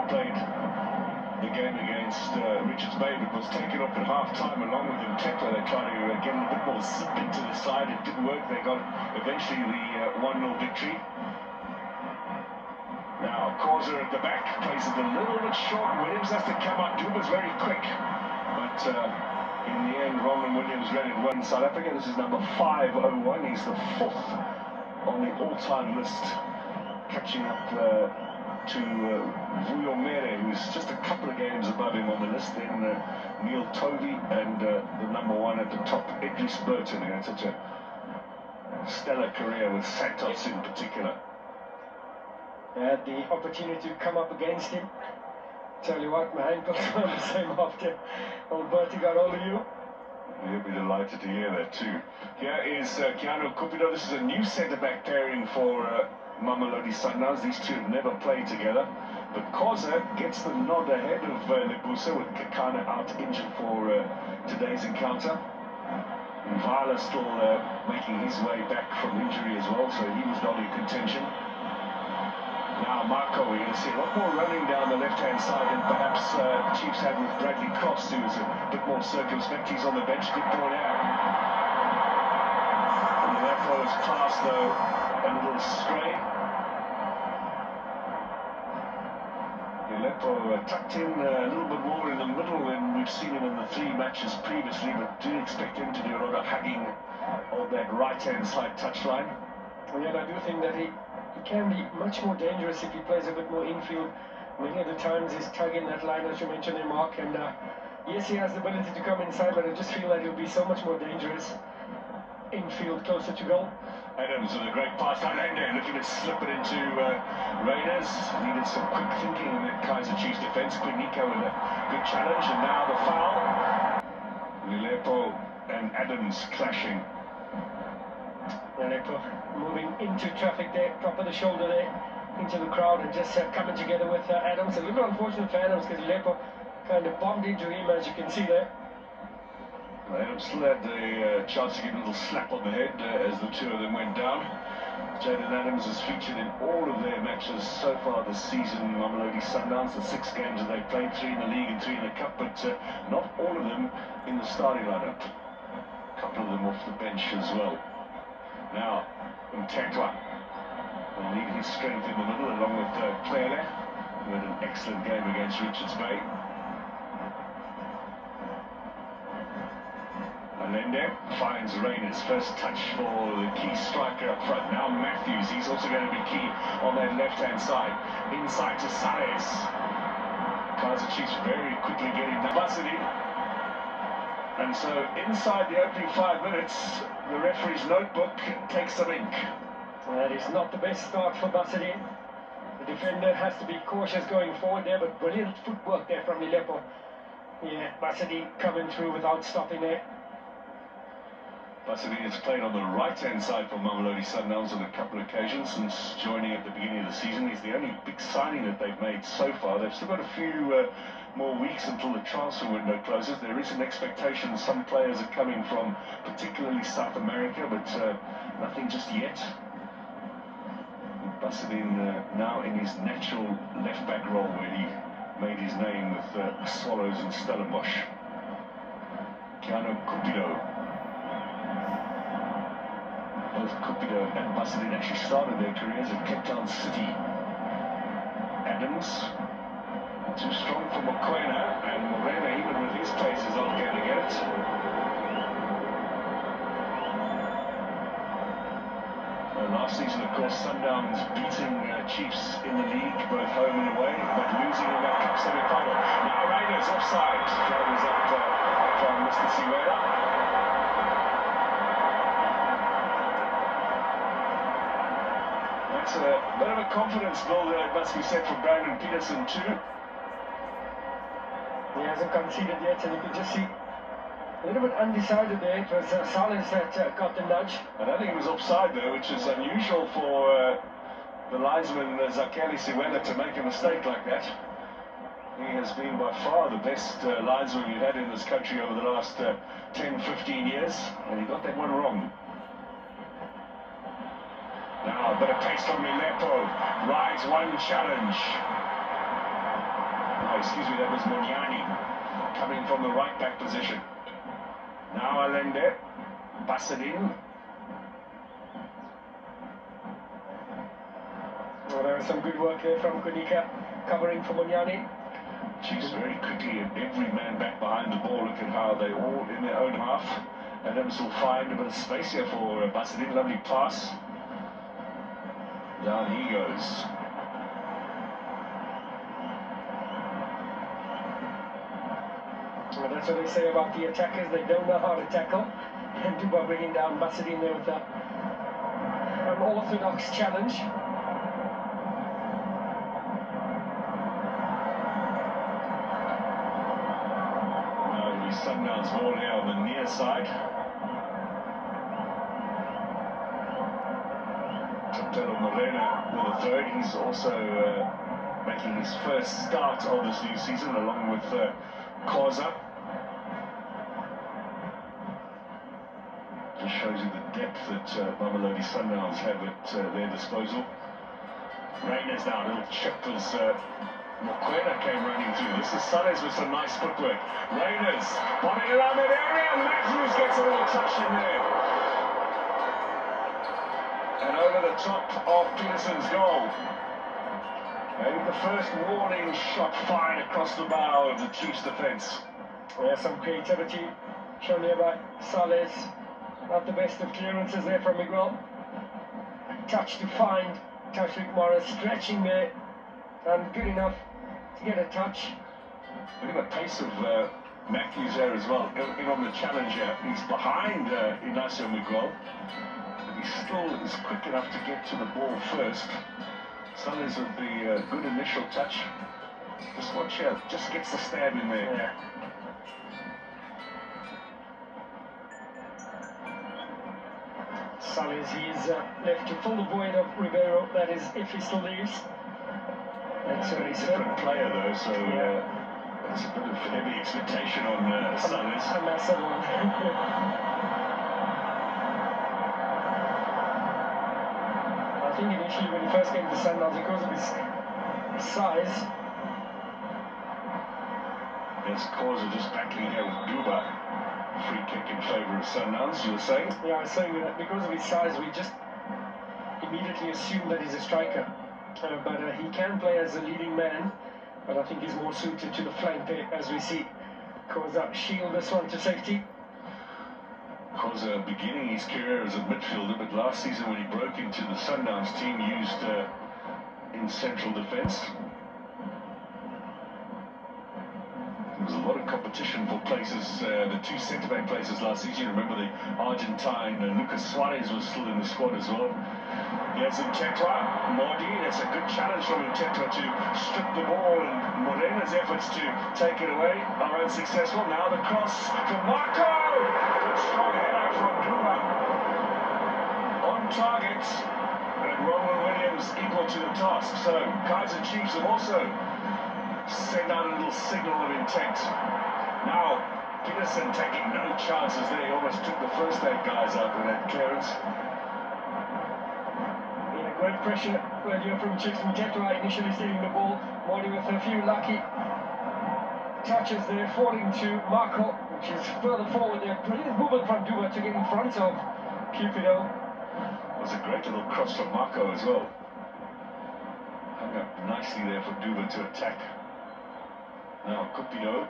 played the game against Richards Bay, but was taken off at half-time along with Mthethwa. They tried to get a bit more zip into the side. It didn't work. They got eventually the 1-0 victory. Now Kaizer at the back plays it a little bit short. Williams has to come up. Duba's very quick, but in the end, Ronald Williams read it one. South Africa. This is number 501. He's the 4th on the all-time list, catching up to Vuyo Mere, who's just a couple of games above him on the list. Then Neil Tovey and the number 1 at the top, Idris Burton, who had such a stellar career with Santos in particular. I had the opportunity to come up against him. Tell you what, my ankles were the same after old Bertie got hold of you. You'll be delighted to hear that too. Here is Keanu Cupido. This is a new centre-back pairing for Mamelodi Sundowns. These two have never played together, but Kaizer gets the nod ahead of Lebusa, with Kakana out injured for today's encounter. Mvala still making his way back from injury as well, so he was not in contention. Now Marco, we're going to see a lot more running down the left-hand side than perhaps Chiefs had with Bradley Cross, who was a bit more circumspect. He's on the bench. Good ball out. And that was class, though, a little stray. Aleppo tucked in a little bit more in the middle than we've seen him in the 3 matches previously, but do expect him to do a lot of hugging on that right-hand side touchline. And yet I do think that he can be much more dangerous if he plays a bit more infield. Many of the times he's tugging that line, as you mentioned in Mark, and yes, he has the ability to come inside, but I just feel that he'll be so much more dangerous infield, closer to goal. Adams with a great pass. Alende looking to slip it into Raiders. Needed some quick thinking in that Kaizer Chiefs defence. Quinico with a good challenge, and now the foul. Lilepo and Adams clashing. Lilepo moving into traffic there, top of the shoulder there, into the crowd, and just coming together with Adams. A little unfortunate for Adams because Lilepo kind of bombed into him, as you can see there. Adams still had the chance to get a little slap on the head as the two of them went down. Jaden Adams has featured in all of their matches so far this season. Mamelodi Sundowns, the 6 games that they've played, 3 in the league and 3 in the cup, but not all of them in the starting lineup. A couple of them off the bench as well. Now, Mthethwa will need his strength in the middle along with Klele, who had an excellent game against Richards Bay. Alende finds Raiders, first touch for the key striker up front. Now Matthews, he's also going to be key on that left-hand side. Inside to Saez. Kaizer Chiefs very quickly getting the Basidi. And so inside the opening 5 minutes, the referee's notebook takes some ink. That is not the best start for Basidi. The defender has to be cautious going forward there, but brilliant footwork there from Lilepo. Yeah, Basidi coming through without stopping there. Basidi has played on the right-hand side for Mamelodi Sundowns on a couple of occasions since joining at the beginning of the season. He's the only big signing that they've made so far. They've still got a few more weeks until the transfer window closes. There is an expectation some players are coming from particularly South America, but nothing just yet. Basidi now in his natural left-back role where he made his name with the Swallows and Stellenbosch. Keanu Cupido. Both Cupido and Basidi actually started their careers at Cape Town City. Adams, too strong for Mokoena, and Morena, even with his pace, is not going to get it. Last season, of course, Sundowns beating Chiefs in the league, both home and away, but losing in that cup semi-final. Now Raiders offside. That was up from Mr. Siwela. That's a bit of a confidence builder, it must be said, for Brandon Peterson too. He hasn't conceded yet, and you can just see a little bit undecided there. It was Saez that got the nudge. I don't think it was offside though, which is unusual for the linesman Zakeli Siwela to make a mistake like that. He has been by far the best linesman we've had in this country over the last 10-15 years, and he got that one wrong. Now a bit of pace from Lilepo, rides one challenge. excuse me, that was Munyani coming from the right back position. Now Allende, Basadin. Well, there was some good work there from Kunika, covering for Munyani. She's very quickly and every man back behind the ball. Look at how they all in their own half. Adams will find a bit of space here for Basadin. Lovely pass. Down he goes. Well, that's what they say about the attackers. They don't know how to tackle. And Duba bringing down Basadin there with an orthodox challenge. Sundowns ball here on the near side. Totelo Morena with a third. He's also making his first start of this new season along with Kaizer. Just shows you the depth that Mamelodi Sundowns have at their disposal. Rainer's now, a little chip as Mokwena came running through. This is Sales with some nice footwork. Rainers bombing around that area. Matthews gets a little touch in there. And over the top of Peterson's goal. Maybe the first warning shot fired across the bow of the Chiefs' defence. Yeah, some creativity shown here by Sales. Not the best of clearances there from Miguel. Touch to find Tashrik Morris stretching there. And good enough to get a touch. Look at the pace of Matthews there as well. In on the challenge here. He's behind Inacio Miguel. But he still is quick enough to get to the ball first. Sullers with the good initial touch. Just watch here. Just gets the stab in there. Yeah. Sullers, he's left to fill the void of Ribeiro. That is, if he still leaves. That's a different player though, so that's a bit of heavy expectation on Sullers. A massive one. I think initially when he first came to Sundowns, because of his size. There's Kaizer just battling here with Duba. Free kick in favour of Sundowns, you were saying? Yeah, I was saying that because of his size, we just immediately assume that he's a striker. But he can play as a leading man, but I think he's more suited to the flank there, as we see Kaizer shield this one to safety. Kaizer beginning his career as a midfielder, but last season when he broke into the Sundowns team, used in central defence. There was a lot of competition for places, the two centre-back places last season. Remember the Argentine Lucas Suarez was still in the squad as well. Here's Mtetwa, Modi, that's a good challenge from Mtetwa to strip the ball, and Morena's efforts to take it away are unsuccessful. Now the cross for Marco! Good strong header from Duba. On target, and Ronald Williams equal to the task. So Kaizer Chiefs have also sent out a little signal of intent. Now Peterson taking no chances there. He almost took the first 8 guys out with that clearance. Great pressure earlier from Chiefs. Mtetwa initially stealing the ball. Modi with a few lucky touches there, falling to Marco, which is further forward there. Brilliant movement from Duba to get in front of Cupido. It was a great little cross from Marco as well. Hung up nicely there for Duba to attack. Now Cupido